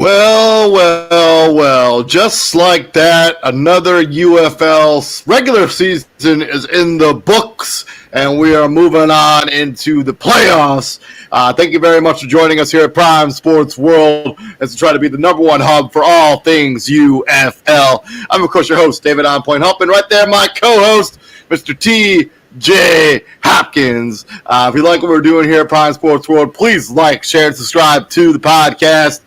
Well. Just like that, another UFL regular season is in the books, and we are moving on into the playoffs. Thank you very much for joining us here at Prime Sports World as we try to be the number one hub for all things UFL. I'm, of course, your host, David On Point Humpin. Right there, my co-host, Mr. T.J. Hopkins. If you like what we're doing here at Prime Sports World, please like, share, and subscribe to the podcast.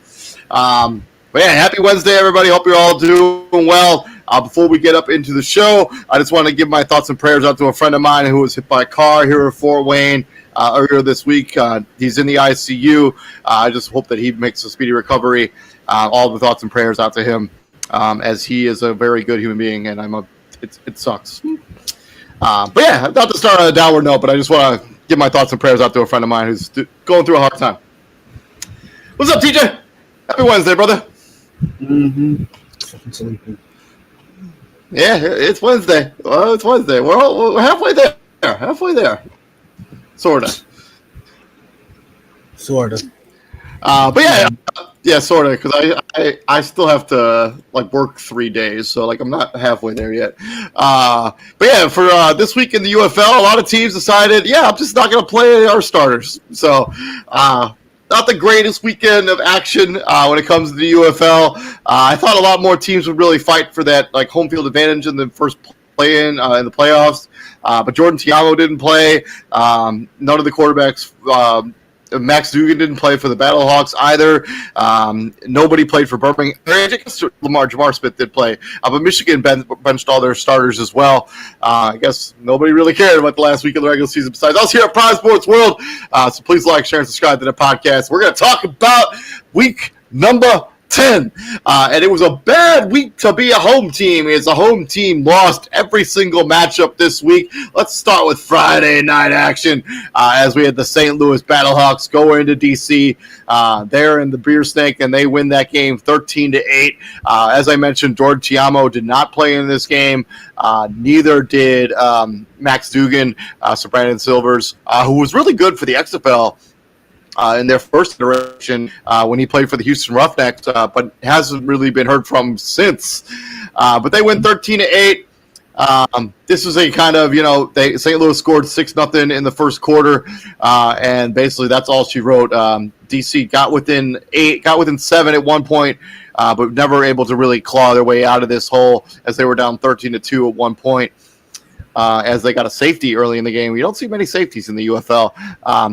But yeah, happy Wednesday, everybody. Hope you're all doing well. Before we get up into the show, I just want to give my thoughts and prayers out to a friend of mine who was hit by a car here in Fort Wayne earlier this week. He's in the ICU. I just hope that he makes a speedy recovery. All the thoughts and prayers out to him, as he is a very good human being, and it sucks. But yeah, not to start on a downward note, but I just want to give my thoughts and prayers out to a friend of mine who's going through a hard time. What's up, TJ? Happy Wednesday, brother. Mm-hmm. Sleeping. Yeah, it's Wednesday. Well, it's Wednesday. We're halfway there. Sorta. But yeah, sorta. Because I still have to work 3 days, so I'm not halfway there yet. But yeah, for this week in the UFL, a lot of teams decided, I'm just not going to play our starters. So. Not the greatest weekend of action when it comes to the UFL. I thought a lot more teams would really fight for that home field advantage in the first play-in in the playoffs. But Jordan Tiamo didn't play. None of the quarterbacks. Max Dugan didn't play for the Battlehawks either. Nobody played for Birmingham. I guess Jamar Smith did play. But Michigan benched all their starters as well. I guess nobody really cared about the last week of the regular season besides us here at Prime Sports World. So please like, share, and subscribe to the podcast. We're going to talk about week number 10. And it was a bad week to be a home team as a home team lost every single matchup this week. Let's start with Friday night action as we had the St. Louis Battlehawks go into D.C. They're in the Beer Snake, and they win that game 13-8. As I mentioned, Jordan Tiamo did not play in this game. Neither did Max Dugan, so Brandon Silvers, who was really good for the XFL. In their first iteration when he played for the Houston Roughnecks, but hasn't really been heard from since. But they win 13-8. This was a kind of, St. Louis scored 6-0 in the first quarter, and basically that's all she wrote. DC got within 7 at one point, but never able to really claw their way out of this hole as they were down 13-2 at one point. As they got a safety early in the game. We don't see many safeties in the UFL.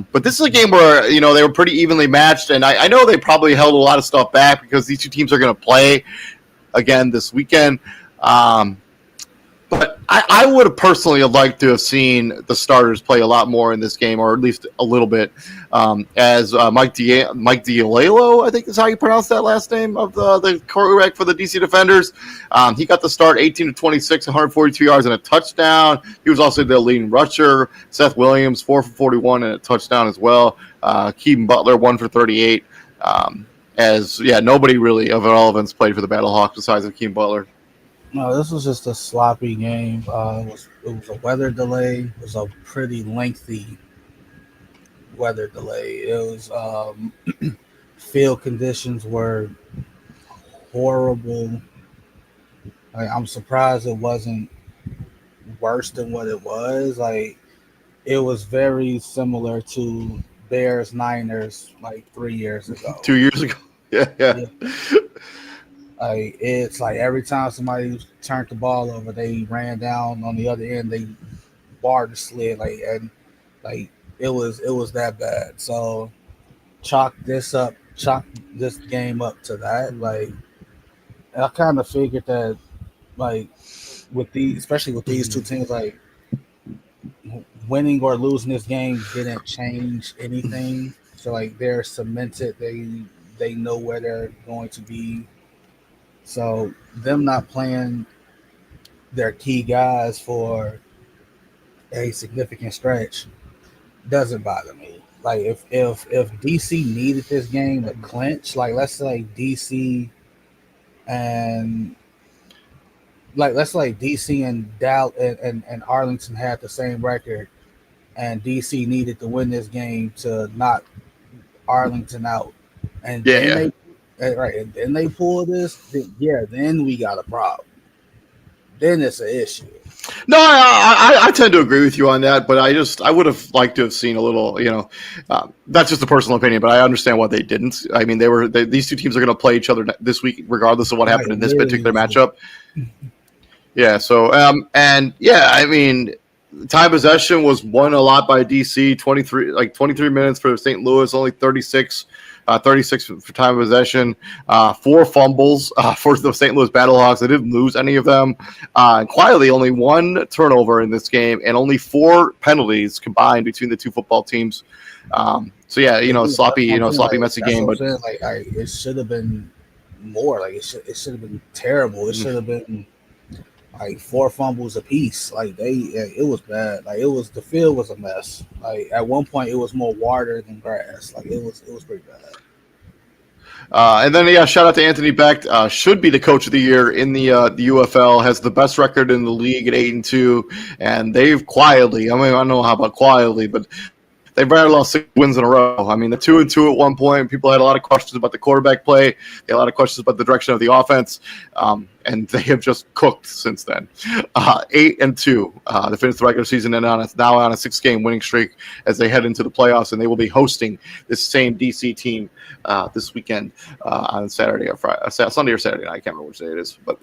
But this is a game where, they were pretty evenly matched. And I know they probably held a lot of stuff back because these two teams are going to play again this weekend. But I would have personally liked to have seen the starters play a lot more in this game, or at least a little bit. As Mike Dialelo, I think is how you pronounce that last name, of the quarterback for the DC Defenders. He got the start, 18-26, 142 yards and a touchdown. He was also the leading rusher. Seth Williams, 4 for 41 and a touchdown as well. Keaton Butler, 1 for 38. Nobody really of relevance played for the Battlehawks besides of Keaton Butler. No, this was just a sloppy game. It was a weather delay. It was a pretty lengthy weather delay. It was field conditions were horrible. I'm surprised it wasn't worse than what it was. It was very similar to Bears Niners 3 years ago. 2 years ago. Yeah. It's every time somebody turned the ball over, they ran down on the other end, they barred the slid, it was that bad. So chalk this game up to that. I kind of figured that, especially with these two teams, winning or losing this game didn't change anything. So they're cemented. They know where they're going to be. So them not playing their key guys for a significant stretch doesn't bother me. If DC needed this game to clinch, let's say DC and and Arlington had the same record, and DC needed to win this game to knock Arlington out, and right, and they pull this, then we got a problem. Then it's an issue. No, I tend to agree with you on that, but I would have liked to have seen a little, that's just a personal opinion, but I understand why they didn't. I mean, these two teams are going to play each other this week, regardless of what happened in this particular matchup. Yeah. So, and yeah, I mean, time possession was won a lot by DC. 23 minutes for St. Louis, only 36 for time possession, 4 fumbles for the St. Louis Battlehawks. They didn't lose any of them. And quietly, only 1 turnover in this game, and only 4 penalties combined between the two football teams. So yeah, sloppy, messy game. But it should have been more. Like it should have been terrible. It should have been like 4 fumbles apiece. Like it was bad. Like the field was a mess. Like at one point, it was more water than grass. Like it was pretty bad. And then, shout out to Anthony Beck. Should be the coach of the year in the UFL. Has the best record in the league at 8-2, and they've quietly. I mean, I don't know how about quietly, but they've already lost 6 wins in a row. I mean, the 2-2 at one point. People had a lot of questions about the quarterback play. They had a lot of questions about the direction of the offense, and they have just cooked since then. 8-2 to finish the regular season, and now on a 6-game winning streak as they head into the playoffs, and they will be hosting this same DC team this weekend on Saturday or Friday, Sunday or Saturday night. I can't remember which day it is, but.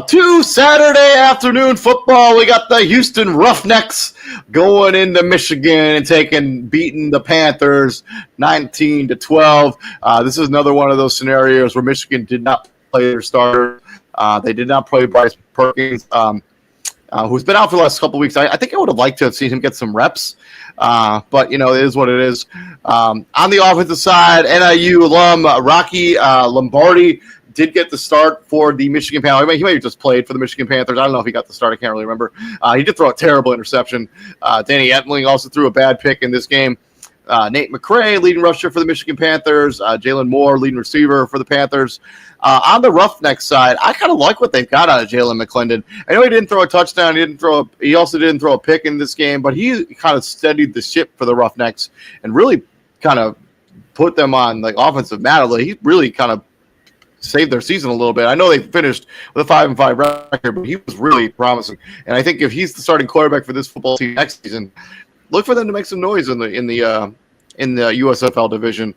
To Saturday afternoon football, we got the Houston Roughnecks going into Michigan and beating the Panthers 19-12. This is another one of those scenarios where Michigan did not play their starter. They did not play Bryce Perkins, who's been out for the last couple of weeks. I think I would have liked to have seen him get some reps, but it is what it is. On the offensive side, NIU alum Rocky Lombardi did get the start for the Michigan Panthers. I mean, he may have just played for the Michigan Panthers. I don't know if he got the start. I can't really remember. He did throw a terrible interception. Danny Etling also threw a bad pick in this game. Nate McCray, leading rusher for the Michigan Panthers. Jalen Moore, leading receiver for the Panthers. On the Roughnecks side, I kind of like what they've got out of Jalen McClendon. I know he didn't throw a touchdown. He also didn't throw a pick in this game, but he kind of steadied the ship for the Roughnecks and really kind of put them on like offensive matter. He really kind of saved their season a little bit. I know they finished with a 5-5 record, but he was really promising. And I think if he's the starting quarterback for this football team next season, look for them to make some noise in the USFL division.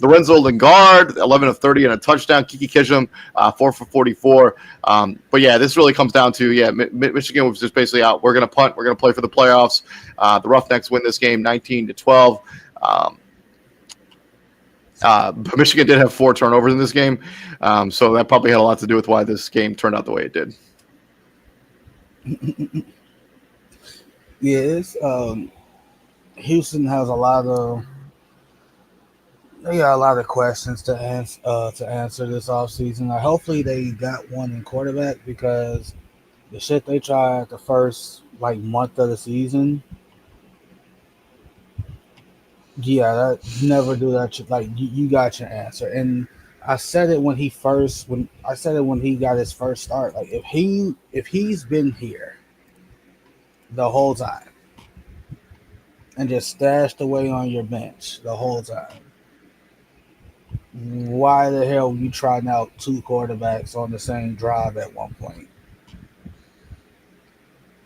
Lorenzo Lingard, 11 of 30 and a touchdown. Kiki Kisham, 4 for 44. But yeah, this really comes down to Michigan was just basically out. We're gonna punt. We're gonna play for the playoffs. The Roughnecks win this game 19-12. Michigan did have 4 turnovers in this game, so that probably had a lot to do with why this game turned out the way it did. Yes, Houston has a lot of questions to answer this offseason. Hopefully they got one in quarterback, because the shit they tried the first month of the season. Yeah, never do that shit. You got your answer. And I said it when he got his first start. Like if he's been here the whole time and just stashed away on your bench the whole time, why the hell were you trying out 2 quarterbacks on the same drive at one point?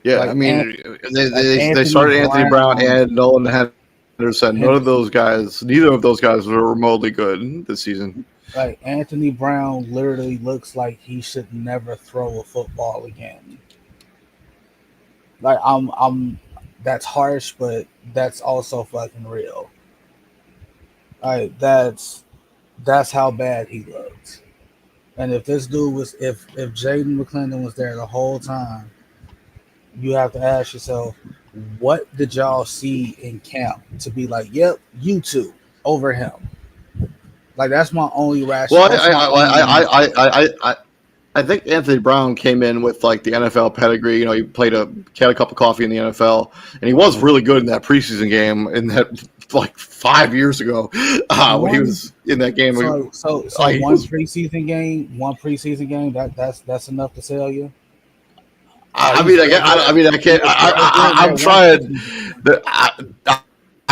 Yeah, I mean, they started Anthony Brown and Nolan Henderson. Neither of those guys were remotely good this season. Like Anthony Brown literally looks like he should never throw a football again. Like that's harsh, but that's also fucking real. Like that's how bad he looks. And if this dude was if Jaden McClendon was there the whole time, you have to ask yourself, what did y'all see in camp to be like, yep, you two over him? Like that's my only rationale. Well, I think Anthony Brown came in with like the NFL pedigree. He had a cup of coffee in the NFL, and he was really good in that preseason game in that like 5 years ago when he was in that game. So one preseason game, that's enough to sell you. I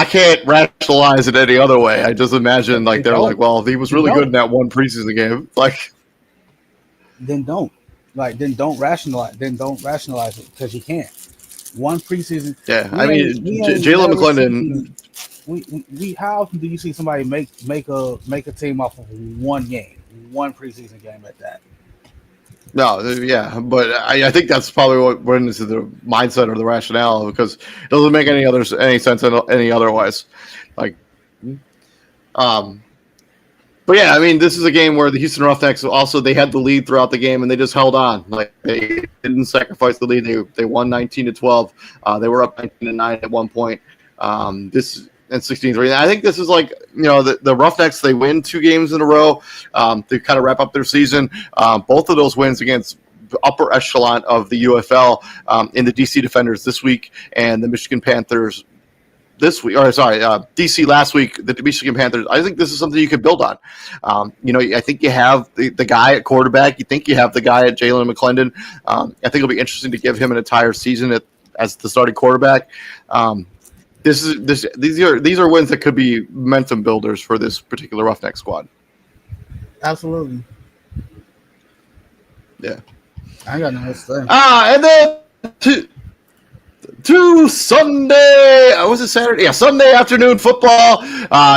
can't rationalize it any other way. I just imagine like they're like, well, he was really good in that one preseason game. Like, then don't rationalize. Then don't rationalize it because you can't. One preseason. Yeah, I mean, Jalen McClendon. How often do you see somebody make a team off of one preseason game at that? No, yeah, but I think that's probably what went into the mindset or the rationale because it doesn't make any sense any otherwise. Like, but yeah, I mean, this is a game where the Houston Roughnecks also they had the lead throughout the game and they just held on. Like they didn't sacrifice the lead. They won 19-12. They were up 19-9 at one point. This and 16-3. I think this is like the Roughnecks. They win 2 games in a row to kind of wrap up their season. Both of those wins against the upper echelon of the UFL in the DC Defenders this week and the Michigan Panthers this week, DC last week, the Michigan Panthers. I think this is something you could build on. I think you have the guy at quarterback. You think you have the guy at Jalen McClendon. I think it'll be interesting to give him an entire season as the starting quarterback. These are wins that could be momentum builders for this particular Roughneck squad. Absolutely. Yeah. I got no say. And then to Sunday, was it Saturday? Yeah, Sunday afternoon football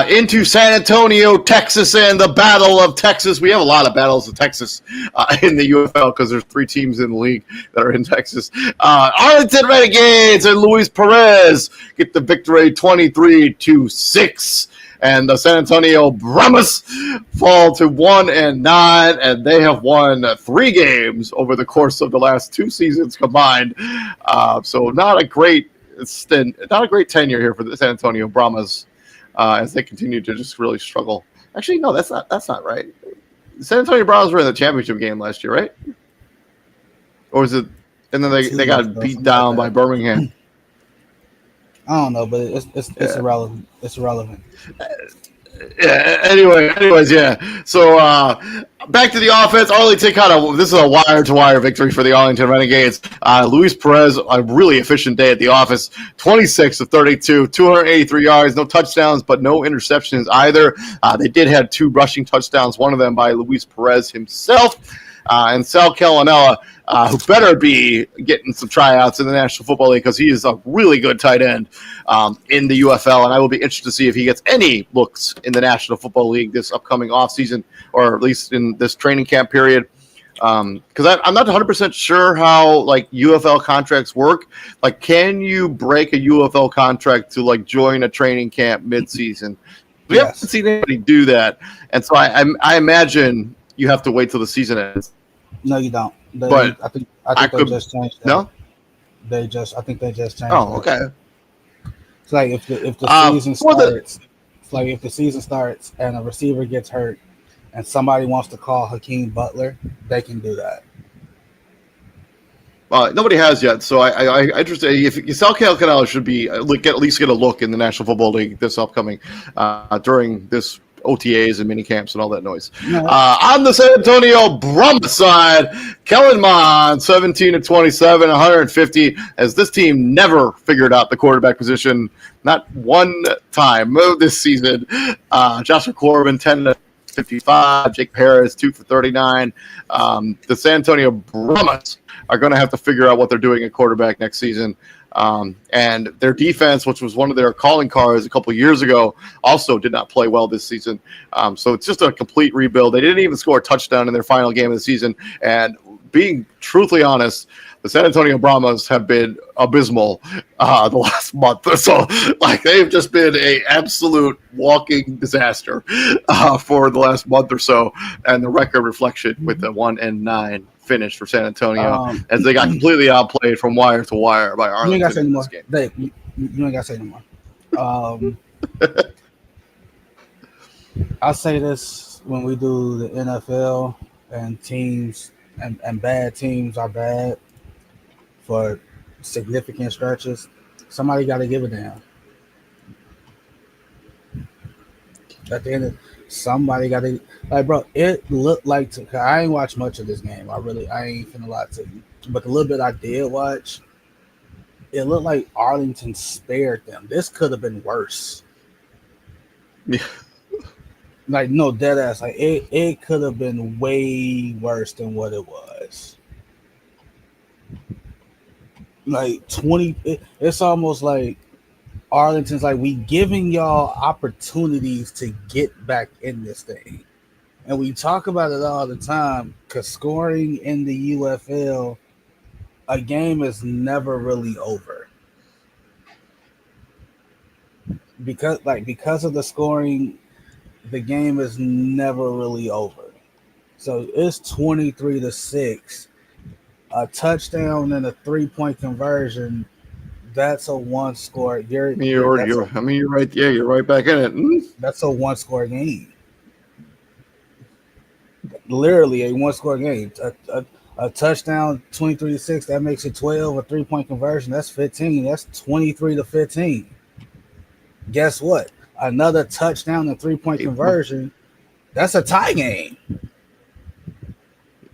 into San Antonio, Texas, and the Battle of Texas. We have a lot of battles of Texas in the UFL because there's 3 teams in the league that are in Texas. Arlington Renegades and Luis Perez get the victory 23-6. And the San Antonio Brahmas fall to 1-9, and they have won 3 games over the course of the last 2 seasons combined. So not a great tenure here for the San Antonio Brahmas as they continue to just really struggle. Actually, no, that's not right. The San Antonio Brahmas were in the championship game last year, right? Or was it? And then they got beat down by Birmingham. I don't know, but it's irrelevant. It's irrelevant. Yeah. Anyways, yeah. So back to the offense. Arlington this is a wire-to-wire victory for the Arlington Renegades. Luis Perez, a really efficient day at the office. 26 of 32, 283 yards, no touchdowns, but no interceptions either. They did have 2 rushing touchdowns, one of them by Luis Perez himself. And Sal Calanella, who better be getting some tryouts in the National Football League because he is a really good tight end in the UFL, and I will be interested to see if he gets any looks in the National Football League this upcoming offseason, or at least in this training camp period. Because I'm not 100% sure how UFL contracts work. Like, can you break a UFL contract to join a training camp mid-season? We haven't seen anybody do that, and so I imagine you have to wait till the season ends. No, you don't. I think they just changed that. No, I think they just changed. Oh, okay. It's like if the season starts, if the season starts and a receiver gets hurt, and somebody wants to call Hakeem Butler, they can do that. Nobody has yet, so I interested. If Sal Calanella should be at least get a look in the National Football League this upcoming during this OTAs and mini camps and all that noise. No. On the San Antonio Brahmas side, Kellen Mond, 17 of 27, 150, as this team never figured out the quarterback position, not one time this season. Joshua Corbin, 10 of 55, Jake Perez, 2 for 39. The San Antonio Brahmas are going to have to figure out what they're doing at quarterback next season. And their defense, which was one of their calling cards a couple of years ago, also did not play well this season. So it's just a complete rebuild. They didn't even score a touchdown in their final game of the season. And being truthfully honest, the San Antonio Brahmas have been abysmal the last month or so. They've just been an absolute walking disaster for the last month or so. And the record reflection with the 1-9 finish for San Antonio as they got completely outplayed from wire to wire by Arlington. You ain't got to say anymore. Dave, you ain't got to say anymore. I say this when we do the NFL and teams and bad teams are bad for significant stretches. Somebody got to give a damn. At the end of somebody got to bro. It looked like I ain't watched much of this game. I ain't finna lie to you, but the little bit I did watch, it looked like Arlington spared them. This could have been worse. Yeah. Like no dead ass. Like it could have been way worse than what it was. Like 20. It's almost like Arlington's like we giving y'all opportunities to get back in this thing, and we talk about it all the time. Cause scoring in the UFL, a game is never really over because of the scoring. The game is never really over. So it's 23-6. A touchdown and a 3-point conversion. That's a one score. You're right. Yeah, you're right back in it. That's a one score game. Literally a one score game. A touchdown 23-6. That makes it 12. A 3-point conversion. That's 15. That's 23-15. Guess what? Another touchdown and 3-point conversion. That's a tie game.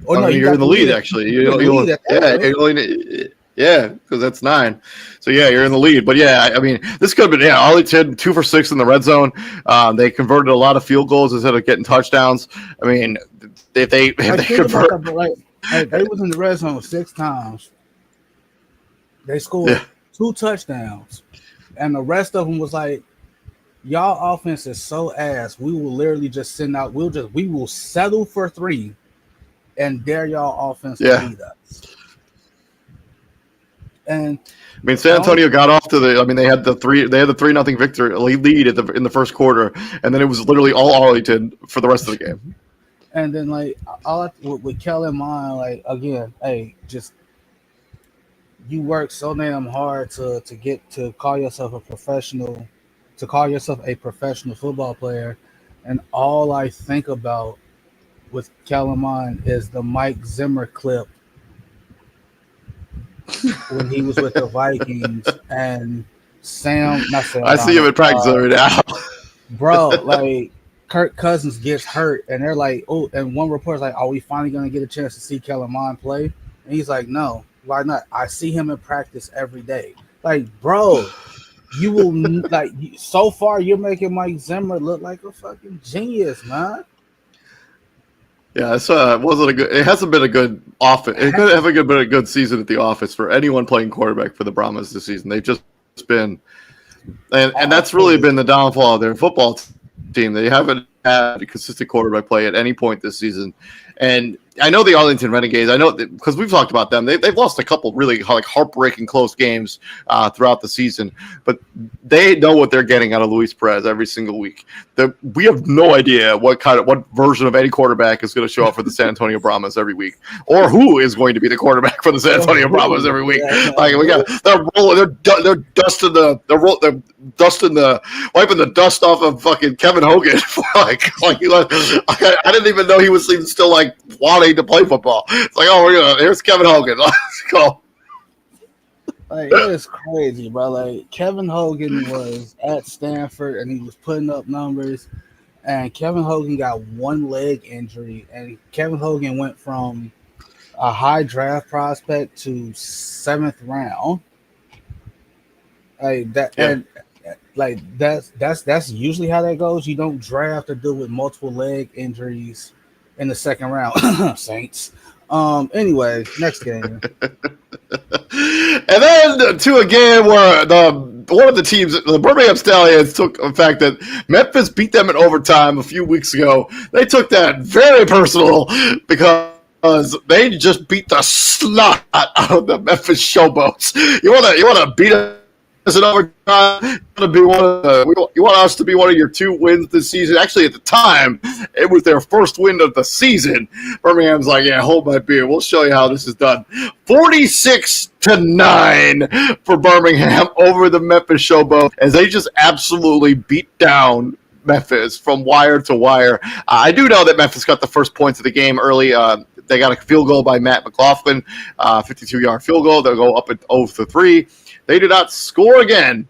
Oh no, you're in the lead actually. Yeah, because that's 9. So yeah, you're in the lead. But yeah, I mean, this could have been Arlington 2 for 6 in the red zone. They converted a lot of field goals instead of getting touchdowns. I mean, if they convert, they was in the red zone 6 times. They scored 2 touchdowns, and the rest of them was like, y'all offense is so ass. We will literally just send out. We will settle for 3. And dare y'all offense to beat us. And I mean, San Antonio got off to they had the 3-0 victory lead in the first quarter, and then it was literally all Arlington for the rest of the game. And then with Kel in mind, like again, hey, just you work so damn hard to get to call yourself a professional football player, and all I think about with Kellerman is the Mike Zimmer clip when he was with the Vikings and I see him in practice right now. Bro, like Kirk Cousins gets hurt and they're like, oh, and one reporter's like, are we finally going to get a chance to see Kellerman play? And he's like, no, why not? I see him in practice every day. Like, bro, you will like so far you're making Mike Zimmer look like a fucking genius, man. Yeah, it hasn't been a good offense. It could have been a good season at the office for anyone playing quarterback for the Brahmas this season. They've just been, and that's really been the downfall of their football team. They haven't had a consistent quarterback play at any point this season. And I know the Arlington Renegades. I know because we've talked about them. They've lost a couple really heartbreaking close games throughout the season, but they know what they're getting out of Luis Perez every single week. We have no idea what version of any quarterback is going to show up for the San Antonio Brahmas every week, or who is going to be the quarterback for the San Antonio Brahmas every week. Like they're wiping the dust off of fucking Kevin Hogan. I didn't even know he was even still wanting to play football. It's like, here's Kevin Hogan. Let's go. Like, it is crazy, bro. Like, Kevin Hogan was at Stanford and he was putting up numbers, and Kevin Hogan got one leg injury, and Kevin Hogan went from a high draft prospect to 7th round. Like that, and like that's usually how that goes. You don't draft a dude with multiple leg injuries in the 2nd round. Saints. Anyway, next game. And then to a game where one of the teams, the Birmingham Stallions, took the fact that Memphis beat them in overtime a few weeks ago. They took that very personal because they just beat the snot out of the Memphis Showboats. You want to beat us in overtime? You want us to be one of your 2 wins this season? Actually, at the time, it was their first win of the season. Birmingham's like, yeah, hold my beer. We'll show you how this is done. 46-9 for Birmingham over the Memphis Showboat as they just absolutely beat down Memphis from wire to wire. I do know that Memphis got the first points of the game early. They got a field goal by Matt McLaughlin, 52-yard field goal. They'll go up at 0-3. They did not score again.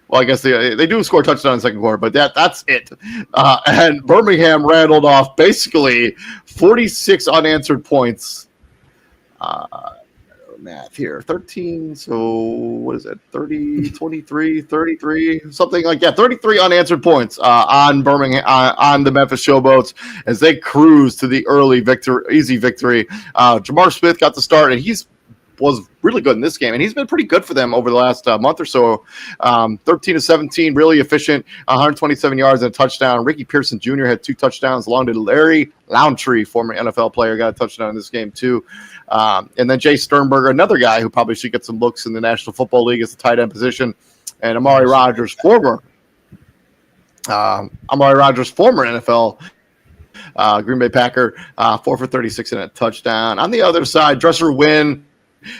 Well, I guess they do score a touchdown in the 2nd quarter, but that's it. And Birmingham rattled off basically 46 unanswered points math here. 13. So what is it? 30, 23, 33, something like that. 33 unanswered points on Birmingham, on the Memphis Showboats as they cruise to the early victory, easy victory. Jamar Smith got the start, and was really good in this game, and he's been pretty good for them over the last month or so. 13 to 17, really efficient, 127 yards and a touchdown. Ricky Pearson Jr. had 2 touchdowns, along to Larry Lountree, former NFL player, got a touchdown in this game too. And then Jay Sternberger, another guy who probably should get some looks in the National Football League as the tight end position, and Amari Rogers, former NFL Green Bay Packer, 4 for 36 and a touchdown. On the other side, Dresser Wynn,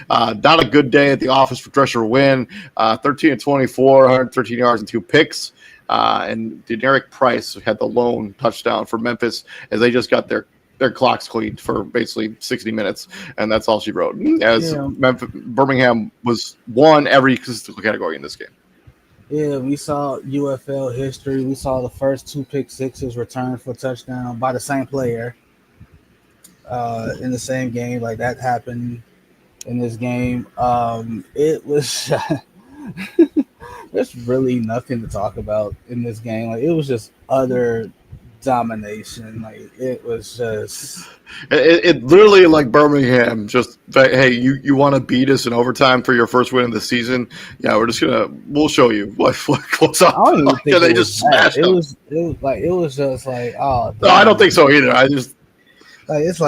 not a good day at the office for Dresser Wynn, 13 and 24, 113 yards and 2 picks. And Deneric Price had the lone touchdown for Memphis as they just got their clocks cleaned for basically 60 minutes, and that's all she wrote. As Birmingham won every statistical category in this game. Yeah, we saw UFL history. We saw the first 2 pick sixes returned for touchdown by the same player in the same game. Like that happened in this game. It was there's really nothing to talk about in this game. Like it was just utter domination. Like it was just it literally like Birmingham just, hey, you want to beat us in overtime for your first win of the season? Yeah, we'll show you what's up. I don't even think they just smashed them. It was just like, oh no, I don't think so either. I just I just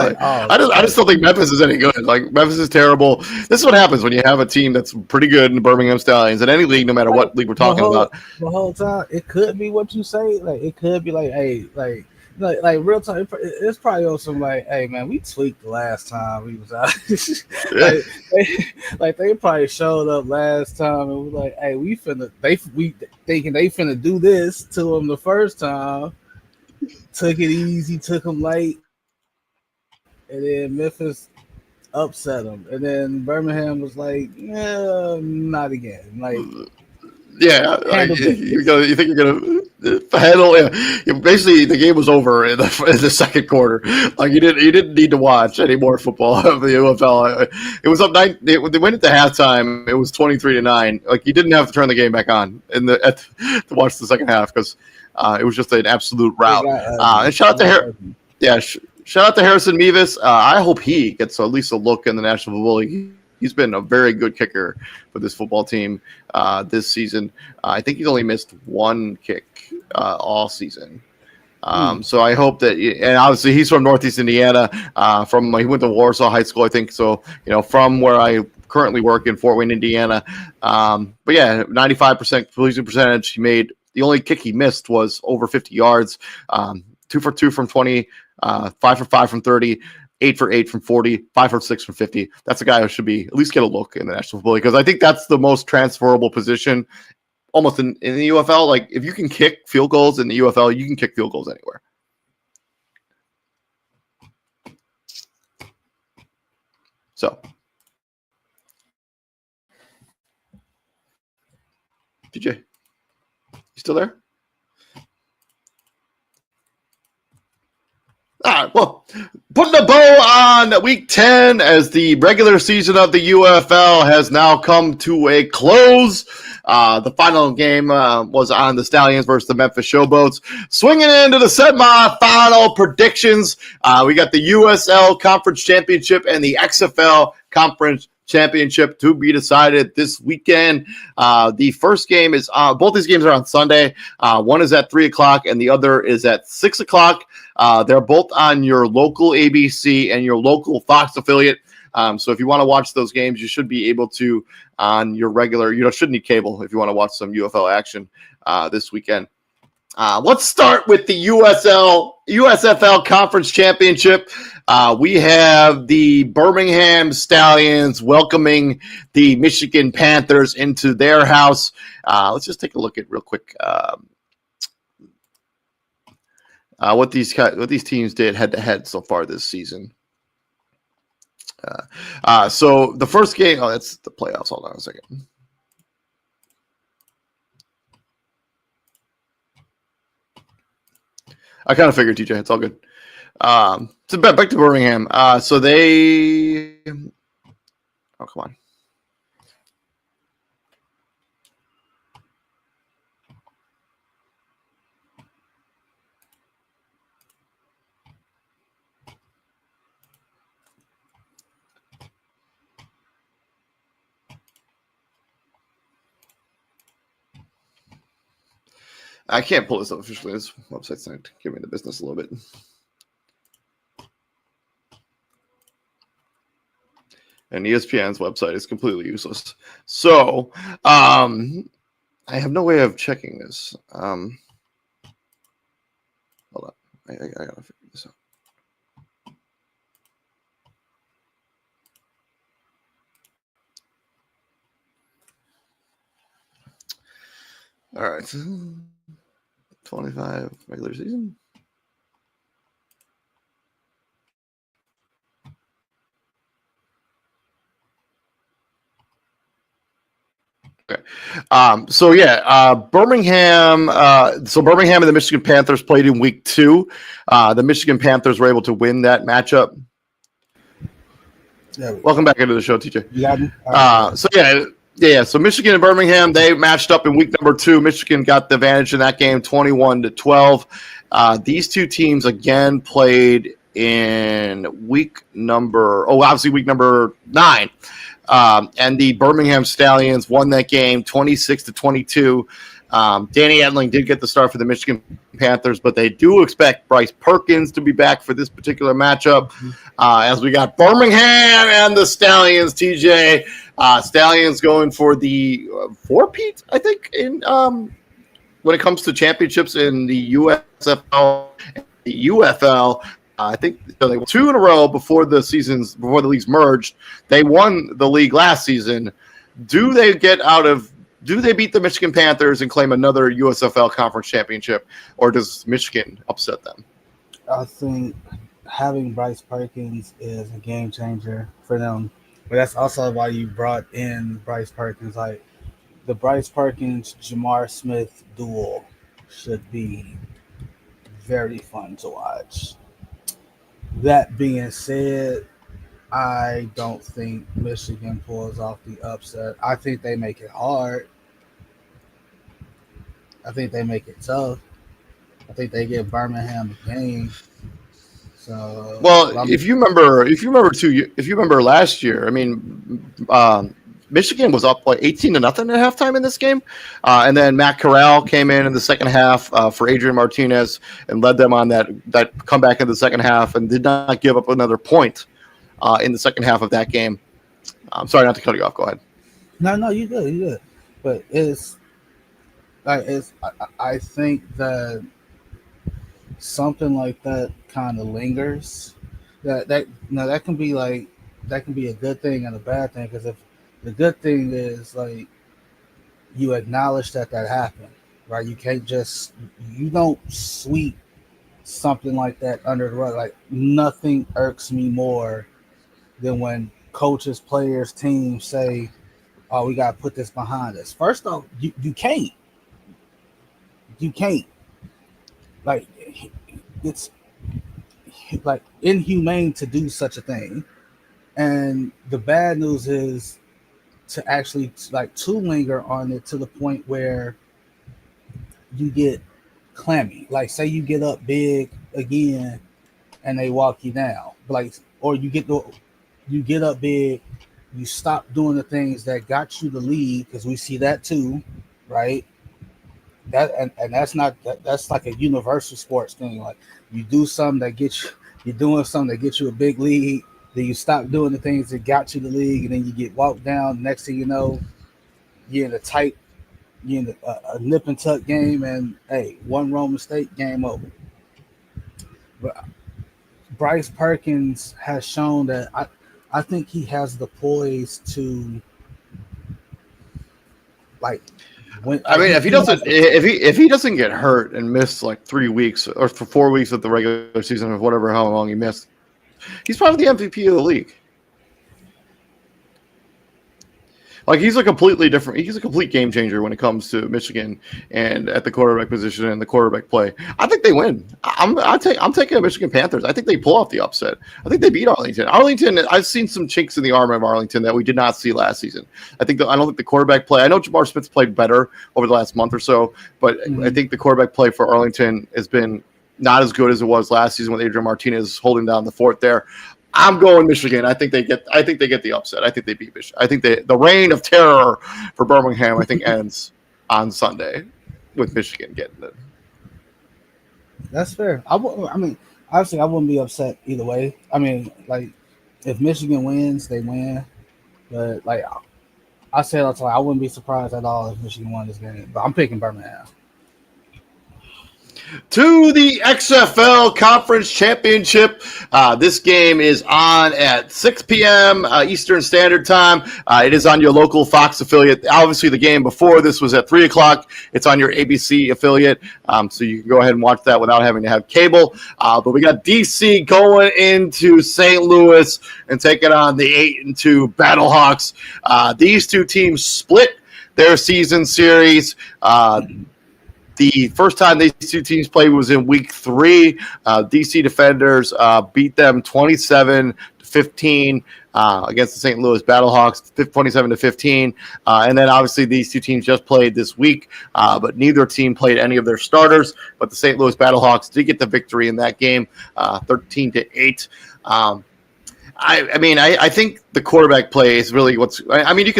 don't think Memphis is any good. Like Memphis is terrible. This is what happens when you have a team that's pretty good in the Birmingham Stallions in any league, no matter what league we're talking about. The whole time, it could be what you say. Like it could be like, hey, like real time. It's probably also like, hey man, we tweaked the last time we was out. They probably showed up last time and was like, hey, we thinking they finna do this to them the first time. Took it easy, took them light. And then Memphis upset them. And then Birmingham was like, yeah, not again. Like, yeah, you think you're gonna handle? Yeah. Basically, the game was over in the second quarter. Like you didn't need to watch any more football of the UFL. It was up 9. They went into halftime. It was 23-9. Like you didn't have to turn the game back on to watch the second half because it was just an absolute rout. And shout out to Shout out to Harrison Mevis. I hope he gets at least a look in the National Football League. He's been a very good kicker for this football team this season. I think he's only missed 1 kick all season. So I hope that, and obviously he's from Northeast Indiana. He went to Warsaw High School, I think. So from where I currently work in Fort Wayne, Indiana. But yeah, 95% completion percentage. He made the only kick he missed was over 50 yards. 2 for 2 from 20. 5 for 5 from 30, 8 for 8 from 40, 5 for 6 from 50. That's a guy who should be at least get a look in the National Football League because I think that's the most transferable position almost in the UFL. Like if you can kick field goals in the UFL, you can kick field goals anywhere. So, DJ, you still there? All right, well, putting a bow on week 10 as the regular season of the UFL has now come to a close. The final game was on the Stallions versus the Memphis Showboats. Swinging into the semi-final predictions, we got the USL Conference Championship and the XFL Conference Championship to be decided this weekend. The first game is both these games are on Sunday. One is at 3 o'clock and the other is at 6 o'clock. They're both on your local ABC and your local Fox affiliate. So if you want to watch those games, you should be able to on your regular, shouldn't need cable if you want to watch some UFL action this weekend. Let's start with the USFL Conference Championship. We have the Birmingham Stallions welcoming the Michigan Panthers into their house. Let's just take a look at real quick what these teams did head-to-head so far this season. So the first game, that's the playoffs. Hold on a second. I kind of figured, TJ. It's all good. So back to Birmingham. So they Oh, come on. I can't pull this up officially. This website's not giving me the business a little bit. And ESPN's website is completely useless. So, I have no way of checking this. Hold on. I gotta figure this out. All right. 25 regular season. Okay. So yeah, Birmingham. So Birmingham and the Michigan Panthers played in week 2. The Michigan Panthers were able to win that matchup. Welcome back into the show, TJ. You got me? So yeah. So Michigan and Birmingham, they matched up in week number 2. Michigan got the advantage in that game, 21-12. These two teams again played in week number 9. And the Birmingham Stallions won that game 26-22. Danny Etling did get the start for the Michigan Panthers, but they do expect Bryce Perkins to be back for this particular matchup. As we got Birmingham and the Stallions, TJ. Stallions going for the 4-peat, I think, in when it comes to championships in the USFL and the UFL. I think they won 2 in a row before the leagues merged. They won the league last season. Do they beat the Michigan Panthers and claim another USFL conference championship, or does Michigan upset them? I think having Bryce Perkins is a game changer for them. But that's also why you brought in Bryce Perkins. Like the Bryce Perkins Jamar Smith duel should be very fun to watch. That being said, I don't think Michigan pulls off the upset. I think they make it hard. I think they make it tough. I think they give Birmingham a game. So, if you remember last year, I mean, Michigan was up like 18-0 at halftime in this game, and then Matt Corral came in the second half for Adrian Martinez and led them on that comeback in the second half and did not give up another point in the second half of that game. I'm sorry not to cut you off. Go ahead. No, you good. But I think that something like that kind of lingers. That can be a good thing and a bad thing, because if the good thing is like you acknowledge that happened, right? You don't sweep something like that under the rug. Like nothing irks me more than when coaches, players, teams say, "Oh, we got to put this behind us." First off, you can't. Like it's like inhumane to do such a thing. And the bad news is to actually to linger on it to the point where you get clammy. Like say you get up big again and they walk you down. Or you get up big, you stop doing the things that got you the lead, because we see that too, right? That's like a universal sports thing. Like you do something that gets you, you're doing something that gets you a big lead, then you stop doing the things that got you the league, and then you get walked down. Next thing you know, you're in a nip and tuck game, and hey, one wrong mistake, game over. But Bryce Perkins has shown that I think he has the poise to if he doesn't get hurt and miss like 3 weeks or for 4 weeks of the regular season or how long he missed, he's probably the MVP of the league. Like he's a complete game changer when it comes to Michigan and at the quarterback position and the quarterback play. I think they win. I'm taking the Michigan Panthers. I think they pull off the upset. I think they beat Arlington. I've seen some chinks in the armor of Arlington that we did not see last season. I don't think the quarterback play. I know Jamar Smith's played better over the last month or so, but I think the quarterback play for Arlington has been not as good as it was last season with Adrian Martinez holding down the fort there. I'm going Michigan. I think they get the upset. I think they beat Michigan. I think the reign of terror for Birmingham ends on Sunday with Michigan getting it. That's fair. I mean, obviously, I wouldn't be upset either way. I mean, like if Michigan wins, they win. But like I said all the time, I wouldn't be surprised at all if Michigan won this game. But I'm picking Birmingham. To the XFL Conference Championship. This game is on at 6 p.m. Eastern Standard Time. It is on your local Fox affiliate. Obviously, the game before this was at 3 o'clock. It's on your ABC affiliate, so you can go ahead and watch that without having to have cable. But we got DC going into St. Louis and taking on the 8-2 Battlehawks. These two teams split their season series. The first time these two teams played was in week 3. DC Defenders beat them 27-15 against the St. Louis Battlehawks, 27-15. And then obviously these two teams just played this week, but neither team played any of their starters. But the St. Louis Battlehawks did get the victory in that game, 13-8. I think the quarterback play is really you can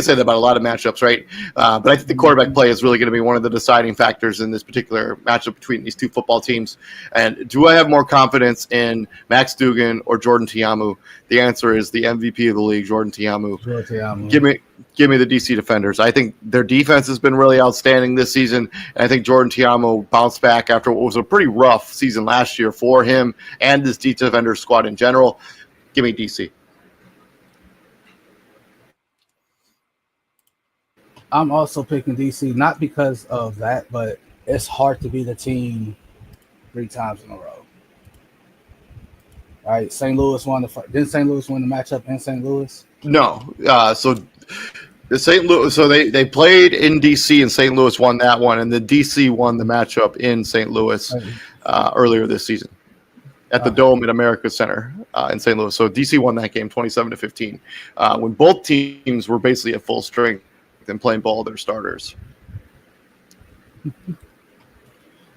say that about a lot of matchups, right? But I think the quarterback play is really going to be one of the deciding factors in this particular matchup between these two football teams. And do I have more confidence in Max Duggan or Jordan Tiamu? The answer is the MVP of the league, Jordan Tiamu. Give me the DC Defenders. I think their defense has been really outstanding this season. And I think Jordan Tiamu bounced back after what was a pretty rough season last year for him and this DC Defenders squad in general. Give me DC. I'm also picking DC, not because of that, but it's hard to beat a team 3 times in a row. Right? St. Louis won didn't St. Louis win the matchup in St. Louis? No. So the St. Louis, so they played in DC and St. Louis won that one, and the DC won the matchup in St. Louis earlier this season at the Dome at America Center in St. Louis. So DC won that game 27-15 when both teams were basically at full strength and playing ball their starters.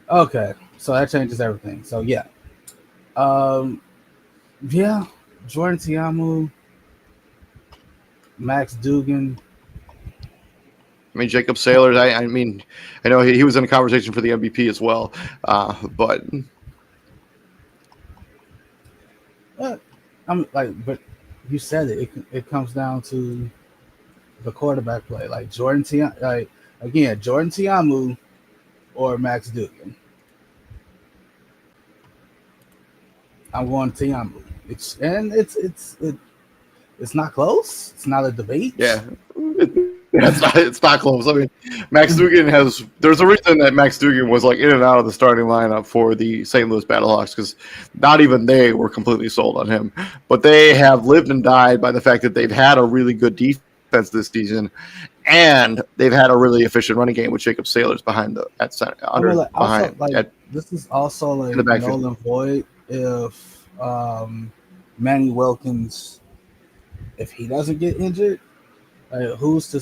Okay, so that changes everything. So yeah, Jordan Tiamu, Max Duggan. I mean, Jacob Saylor. I know he was in a conversation for the MVP as well, but but you said it. It comes down to the quarterback play, like Jordan Tiamu or Max Duggan. I'm going Tiamu. It's not close. It's not a debate. Yeah. It's not close. I mean, Max Duggan there's a reason that Max Duggan was like in and out of the starting lineup for the St. Louis Battlehawks because not even they were completely sold on him. But they have lived and died by the fact that they've had a really good defense this season, and they've had a really efficient running game with Jacob Saylor's behind this is also like null and void if Manny Wilkins, if he doesn't get injured. Who's to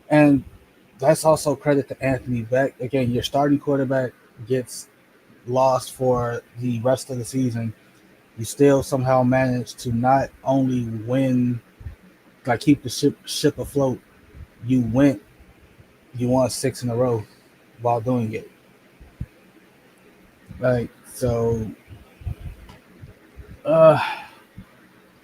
and that's also credit to Anthony Beck. Again, your starting quarterback gets lost for the rest of the season. You still somehow manage to not only win, like keep the ship afloat. You won 6 in a row while doing it.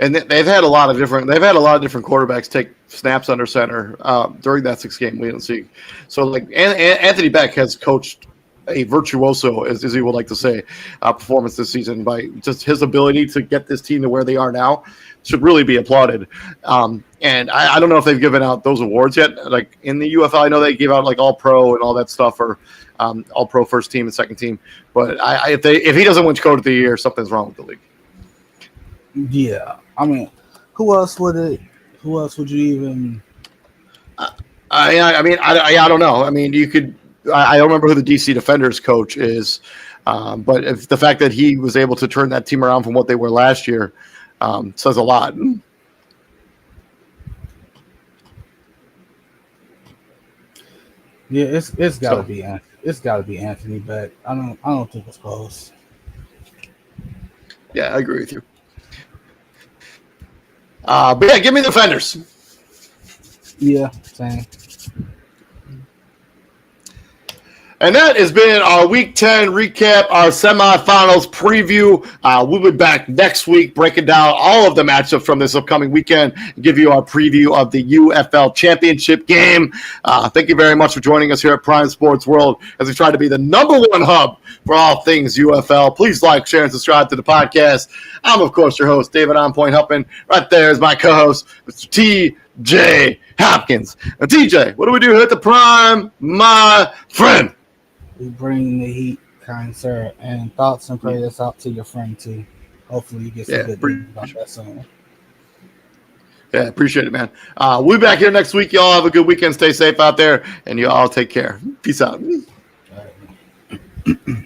And they've had a lot of different quarterbacks take snaps under center during that 6-game winning streak. So like Anthony Beck has coached a virtuoso, as he would like to say, performance this season by just his ability to get this team to where they are now. Should really be applauded. And I don't know if they've given out those awards yet. Like in the UFL, I know they gave out like All Pro and all that stuff, or All Pro first team and second team. But if he doesn't win Coach of the Year, something's wrong with the league. Yeah, I mean, who else would you even? I mean, I don't know. I mean, you could. I don't remember who the DC Defenders coach is, but if the fact that he was able to turn that team around from what they were last year says a lot. Yeah, it's gotta be Anthony, but I don't think it's close. Yeah, I agree with you. But yeah, give me the Defenders. Yeah, same. And that has been our Week 10 recap, our semifinals preview. We'll be back next week breaking down all of the matchups from this upcoming weekend and give you our preview of the UFL Championship game. Thank you very much for joining us here at Prime Sports World as we try to be the #1 hub for all things UFL. Please like, share, and subscribe to the podcast. I'm, of course, your host, David On Point Huppin. Right there is my co-host, Mr. T.J. Hopkins. Now, TJ, what do we do here at the Prime, my friend? We bring the heat, kind sir, and thoughts and prayers out to your friend too. Hopefully you get some good news about that soon. Yeah, appreciate it, man. We'll be back here next week. Y'all have a good weekend. Stay safe out there, and you all take care. Peace out. All right.